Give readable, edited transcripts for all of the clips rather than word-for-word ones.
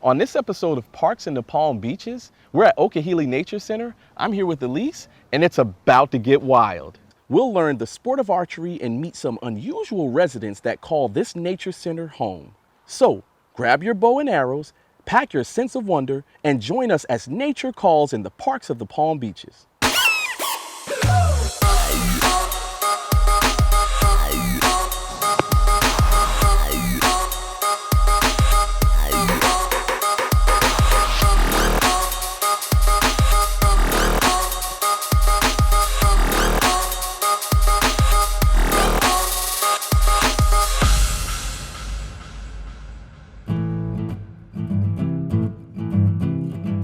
On this episode of Parks and the Palm Beaches, we're at Okehili Nature Center. I'm here with Elise, and it's about to get wild. We'll learn the sport of archery and meet some unusual residents that call this nature center home. So, grab your bow and arrows, pack your sense of wonder, and join us as nature calls in the parks of the Palm Beaches.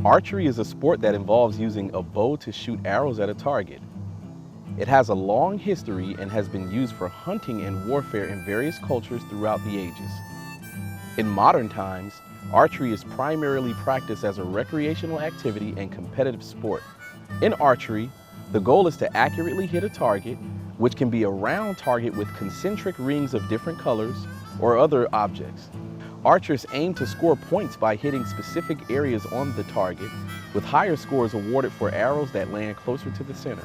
Archery is a sport that involves using a bow to shoot arrows at a target. It has a long history and has been used for hunting and warfare in various cultures throughout the ages. In modern times, archery is primarily practiced as a recreational activity and competitive sport. In archery, the goal is to accurately hit a target, which can be a round target with concentric rings of different colors or other objects. Archers aim to score points by hitting specific areas on the target, with higher scores awarded for arrows that land closer to the center.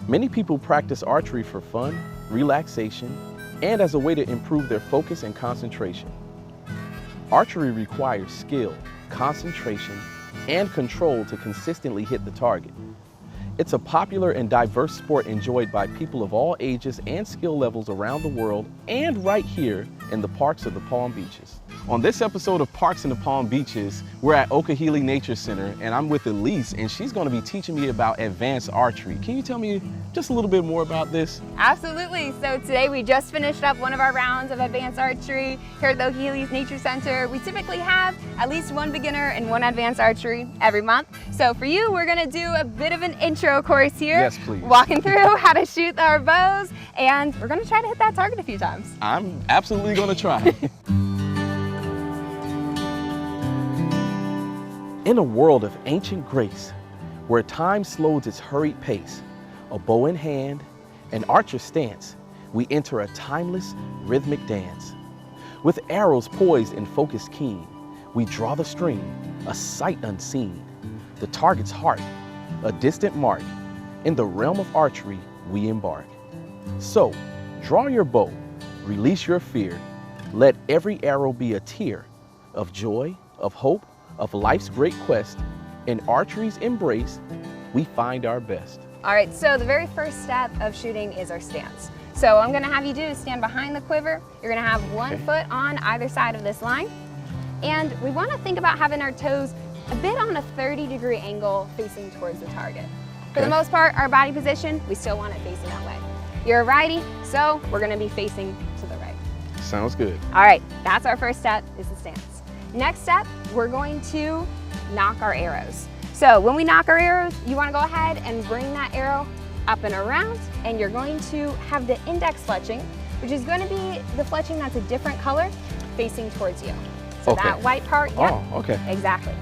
Many people practice archery for fun, relaxation, and as a way to improve their focus and concentration. Archery requires skill, concentration, and control to consistently hit the target. It's a popular and diverse sport enjoyed by people of all ages and skill levels around the world and right here in the parks of the Palm Beaches. On this episode of Parks in the Palm Beaches, we're at Okehili Nature Center, and I'm with Elise, and she's going to be teaching me about advanced archery. Can you tell me just a little bit more about this? Absolutely. So today we just finished up one of our rounds of advanced archery here at the Okehili Nature Center. We typically have at least one beginner and one advanced archery every month. So for you, we're going to do a bit of an intro course here. Yes, please. Walking through how to shoot our bows, and we're going to try to hit that target a few times. I'm absolutely going to try. In a world of ancient grace, where time slows its hurried pace, a bow in hand, an archer's stance, we enter a timeless, rhythmic dance. With arrows poised and focus keen, we draw the string, a sight unseen, the target's heart, a distant mark. In the realm of archery, we embark. So, draw your bow, release your fear, let every arrow be a tear of joy, of hope, of life's great quest. In archery's embrace, we find our best. All right, so the very first step of shooting is our stance. So what I'm gonna have you do is stand behind the quiver. You're gonna have one foot on either side of this line. And we wanna think about having our toes a bit on a 30-degree angle facing towards the target. For the most part, our body position, we still want it facing that way. You're a righty, so we're gonna be facing to the right. Sounds good. All right, that's our first step, is the stance. Next step, we're going to knock our arrows. So when we knock our arrows, you want to go ahead and bring that arrow up and around, and you're going to have the index fletching, which is going to be the fletching that's a different color facing towards you. So that white part, exactly.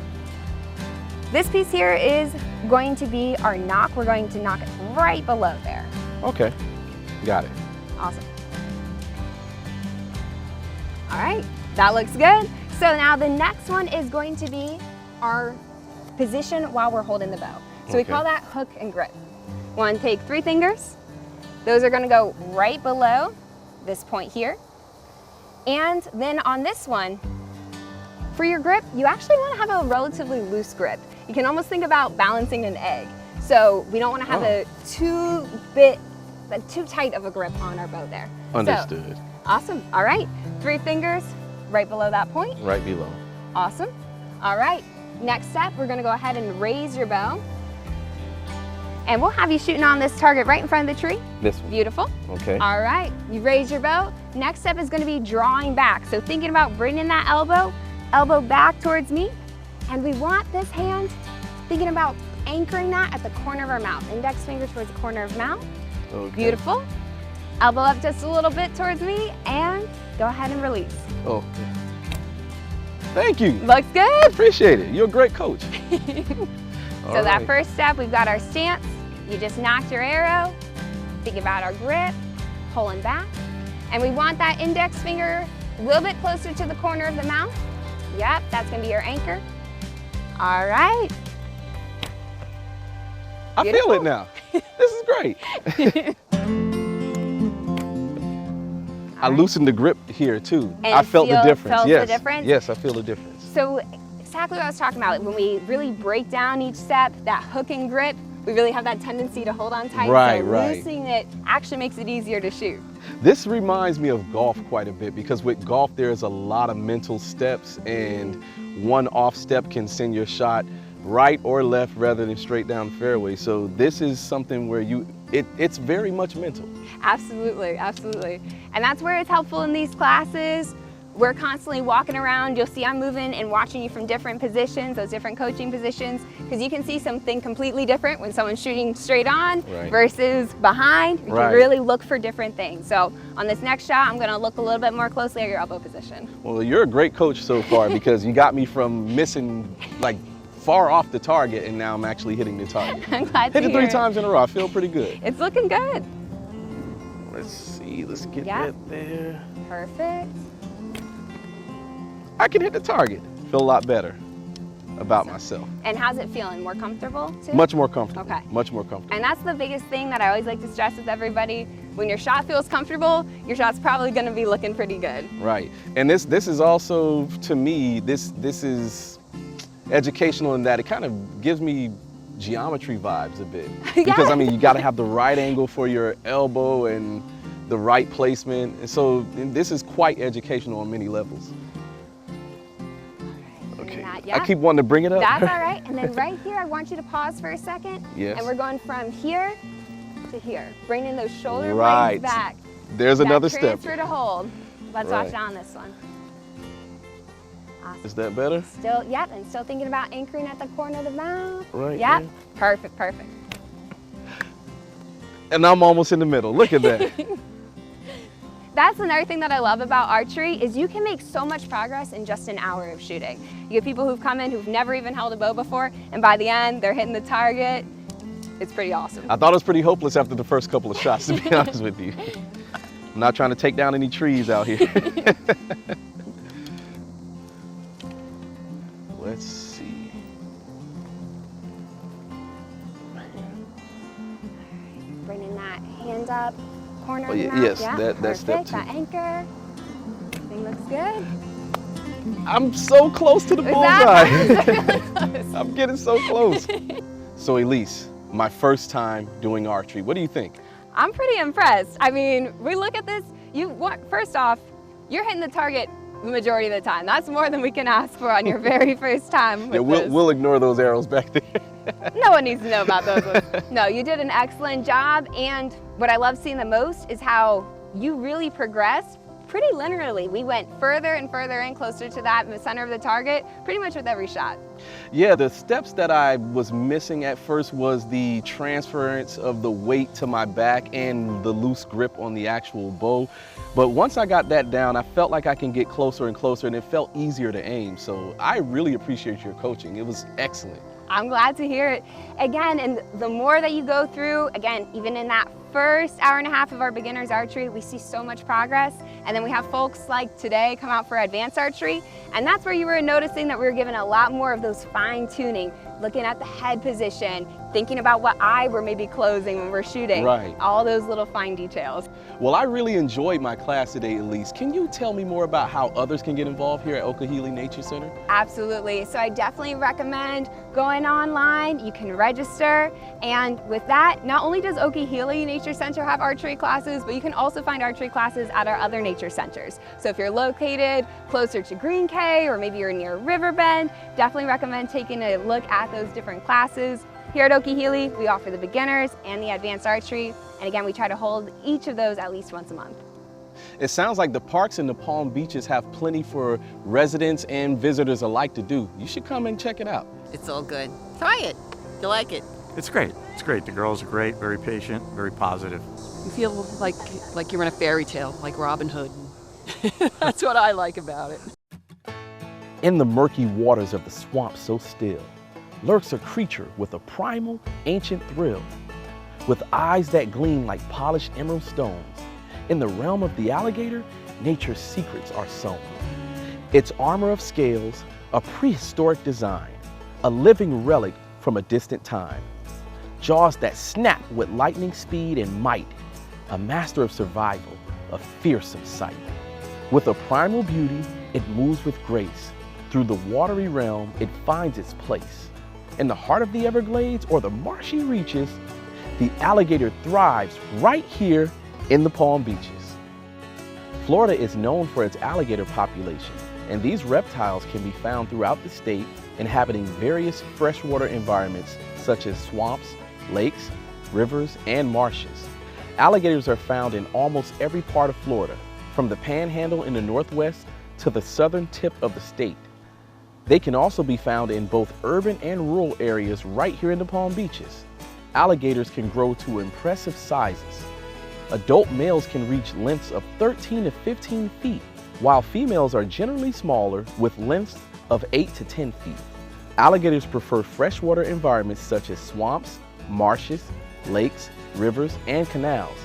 This piece here is going to be our knock. We're going to knock it right below there. Okay, got it. Awesome. All right, that looks good. So now the next one is going to be our position while we're holding the bow. So we call that hook and grip. Want to take 3 fingers. Those are going to go right below this point here. And then on this one, for your grip, you actually want to have a relatively loose grip. You can almost think about balancing an egg. So we don't want to have a too tight of a grip on our bow there. Understood. So, awesome. All right, 3 fingers. Right below that point? Right below. Awesome. All right, next step, we're gonna go ahead and raise your bow. And we'll have you shooting on this target right in front of the tree. This one. Beautiful. Okay. All right, you raise your bow. Next step is gonna be drawing back. So thinking about bringing that elbow back towards me. And we want this hand, thinking about anchoring that at the corner of our mouth. Index finger towards the corner of mouth. Okay. Beautiful. Elbow up just a little bit towards me, and go ahead and release. Oh, thank you. Looks good. Appreciate it. You're a great coach. So that first step, we've got our stance. You just knocked your arrow. Think about our grip, pulling back. And we want that index finger a little bit closer to the corner of the mouth. Yep, that's gonna be your anchor. All right. I feel it now. This is great. I loosened the grip here too. And I felt the difference. Felt yes. the difference? Yes, I feel the difference. So exactly what I was talking about. When we really break down each step, that hook and grip, we really have that tendency to hold on tight. Right, so right. loosening it actually makes it easier to shoot. This reminds me of golf quite a bit because with golf there's a lot of mental steps, and one off step can send your shot right or left rather than straight down the fairway. So this is something where it's very much mental. Absolutely, absolutely. And that's where it's helpful in these classes. We're constantly walking around. You'll see I'm moving and watching you from different positions, those different coaching positions, because you can see something completely different when someone's shooting straight on versus behind. You can really look for different things. So on this next shot, I'm gonna look a little bit more closely at your elbow position. Well, you're a great coach so far because you got me from missing like far off the target, and now I'm actually hitting the target. I'm glad to hit it hear 3 times in a row. I feel pretty good. It's looking good. Let's see, let's get that there. Perfect. I can hit the target. Feel a lot better about myself. And how's it feeling? More comfortable too? Much more comfortable. Okay. Much more comfortable. And that's the biggest thing that I always like to stress with everybody. When your shot feels comfortable, your shot's probably gonna be looking pretty good. Right. And this is also, to me, this is educational in that it kind of gives me geometry vibes a bit. Because I mean, you gotta have the right angle for your elbow and the right placement. And so this is quite educational on many levels. I keep wanting to bring it up. That's all right. And then right here, I want you to pause for a second. Yes. And we're going from here to here, bringing those shoulder blades back. There's another step. Transfer to hold. Let's watch it on this one. Awesome. Is that better? Still, yep, and still thinking about anchoring at the corner of the mouth. Right. Yep, there. perfect, perfect. And I'm almost in the middle. Look at that. That's another thing that I love about archery is you can make so much progress in just an hour of shooting. You get people who've come in who've never even held a bow before, and by the end, they're hitting the target. It's pretty awesome. I thought it was pretty hopeless after the first couple of shots, to be honest with you. I'm not trying to take down any trees out here. Let's see. Bringing that hand up, corner of the yeah, mouth. yes, Yeah, that step too. That anchor. Everything looks good. I'm so close to the bullseye. I'm getting so close. So Elise, my first time doing archery. What do you think? I'm pretty impressed. I mean, we look at this, first off, you're hitting the target the majority of the time. That's more than we can ask for on your very first time with this. We'll ignore those arrows back there. No one needs to know about those ones. No, you did an excellent job, and what I love seeing the most is how you really progressed pretty linearly. We went further and further in, closer to that in the center of the target, pretty much with every shot. Yeah, the steps that I was missing at first was the transference of the weight to my back and the loose grip on the actual bow. But once I got that down, I felt like I can get closer and closer, and it felt easier to aim. So I really appreciate your coaching. It was excellent. I'm glad to hear it. Again, and the more that you go through, again, even in that first hour and a half of our beginner's archery, we see so much progress. And then we have folks like today come out for advanced archery. And that's where you were noticing that we were given a lot more of those fine tuning, looking at the head position, thinking about what eye we're maybe closing when we're shooting. Right. All those little fine details. Well, I really enjoyed my class today, Elise. Can you tell me more about how others can get involved here at Okehili Nature Center? Absolutely. So I definitely recommend going online. You can register. And with that, not only does Okehili Nature Center have archery classes, but you can also find archery classes at our other nature centers. So if you're located closer to Green Cay, or maybe you're near Riverbend, definitely recommend taking a look at those different classes. Here at Okehili, we offer the beginners and the advanced archery. And again, we try to hold each of those at least once a month. It sounds like the parks and the Palm Beaches have plenty for residents and visitors alike to do. You should come and check it out. It's all good. Try it. You'll like it. It's great. It's great. The girls are great, very patient, very positive. You feel like you're in a fairy tale, like Robin Hood. That's what I like about it. In the murky waters of the swamp so still, lurks a creature with a primal, ancient thrill. With eyes that gleam like polished emerald stones, in the realm of the alligator, nature's secrets are sown. Its armor of scales, a prehistoric design, a living relic from a distant time. Jaws that snap with lightning speed and might, a master of survival, a fearsome sight. With a primal beauty, it moves with grace. Through the watery realm, it finds its place. In the heart of the Everglades or the marshy reaches, the alligator thrives right here in the Palm Beaches. Florida is known for its alligator population, and these reptiles can be found throughout the state, inhabiting various freshwater environments such as swamps, lakes, rivers, and marshes. Alligators are found in almost every part of Florida, from the Panhandle in the Northwest to the southern tip of the state. They can also be found in both urban and rural areas right here in the Palm Beaches. Alligators can grow to impressive sizes. Adult males can reach lengths of 13 to 15 feet, while females are generally smaller with lengths of 8 to 10 feet. Alligators prefer freshwater environments such as swamps, marshes, lakes, rivers, and canals.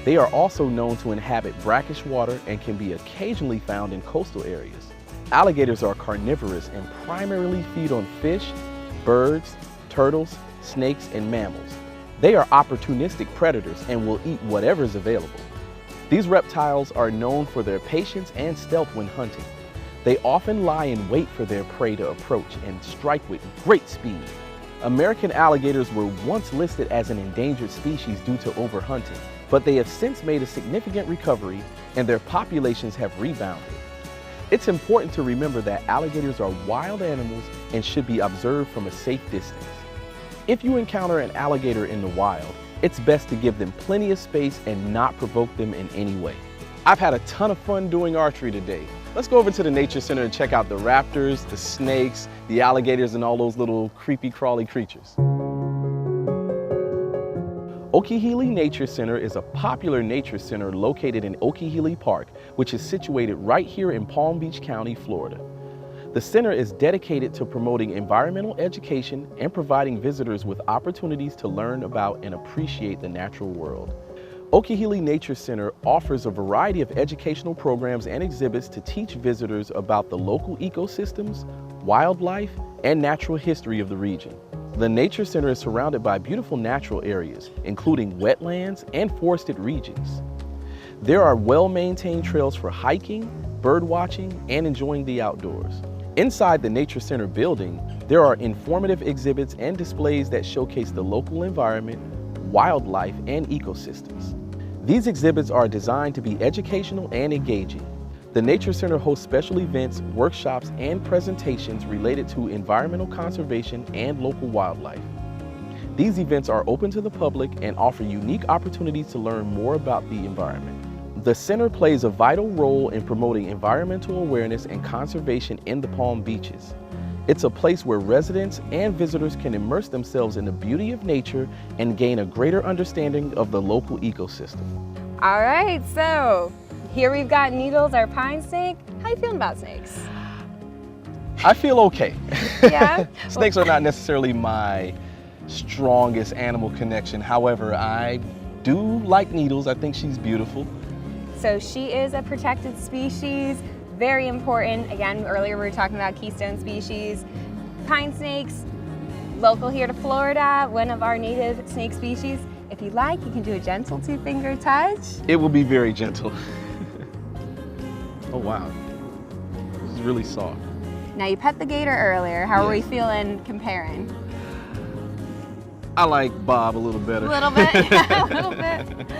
They are also known to inhabit brackish water and can be occasionally found in coastal areas. Alligators are carnivorous and primarily feed on fish, birds, turtles, snakes, and mammals. They are opportunistic predators and will eat whatever is available. These reptiles are known for their patience and stealth when hunting. They often lie in wait for their prey to approach and strike with great speed. American alligators were once listed as an endangered species due to overhunting, but they have since made a significant recovery and their populations have rebounded. It's important to remember that alligators are wild animals and should be observed from a safe distance. If you encounter an alligator in the wild, it's best to give them plenty of space and not provoke them in any way. I've had a ton of fun doing archery today. Let's go over to the Nature Center and check out the raptors, the snakes, the alligators, and all those little creepy crawly creatures. Okeechobee Nature Center is a popular nature center located in Okeechobee Park, which is situated right here in Palm Beach County, Florida. The center is dedicated to promoting environmental education and providing visitors with opportunities to learn about and appreciate the natural world. Okeechobee Nature Center offers a variety of educational programs and exhibits to teach visitors about the local ecosystems, wildlife, and natural history of the region. The Nature Center is surrounded by beautiful natural areas, including wetlands and forested regions. There are well-maintained trails for hiking, bird watching, and enjoying the outdoors. Inside the Nature Center building, there are informative exhibits and displays that showcase the local environment, wildlife, and ecosystems. These exhibits are designed to be educational and engaging. The Nature Center hosts special events, workshops, and presentations related to environmental conservation and local wildlife. These events are open to the public and offer unique opportunities to learn more about the environment. The center plays a vital role in promoting environmental awareness and conservation in the Palm Beaches. It's a place where residents and visitors can immerse themselves in the beauty of nature and gain a greater understanding of the local ecosystem. All right, so here we've got Needles, our pine snake. How you feeling about snakes? I feel okay. Yeah? Snakes are not necessarily my strongest animal connection. However, I do like Needles. I think she's beautiful. So she is a protected species, very important. Again, earlier we were talking about keystone species. Pine snakes, local here to Florida, one of our native snake species. If you like, you can do a gentle two-finger touch. It will be very gentle. Oh wow, this is really soft. Now you pet the gator earlier. How are we Yes. feeling comparing? I like Bob a little better. A little bit, yeah, a little bit.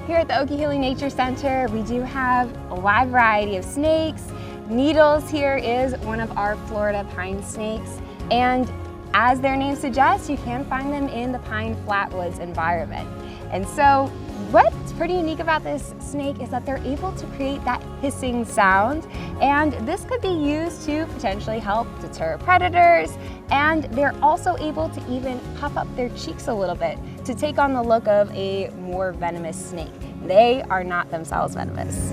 Here at the Okeechobee Nature Center, we do have a wide variety of snakes. Needles here is one of our Florida pine snakes, and as their name suggests, you can find them in the pine flatwoods environment. And so what's pretty unique about this snake is that they're able to create that hissing sound, and this could be used to potentially help deter predators, and they're also able to even puff up their cheeks a little bit to take on the look of a more venomous snake. They are not themselves venomous.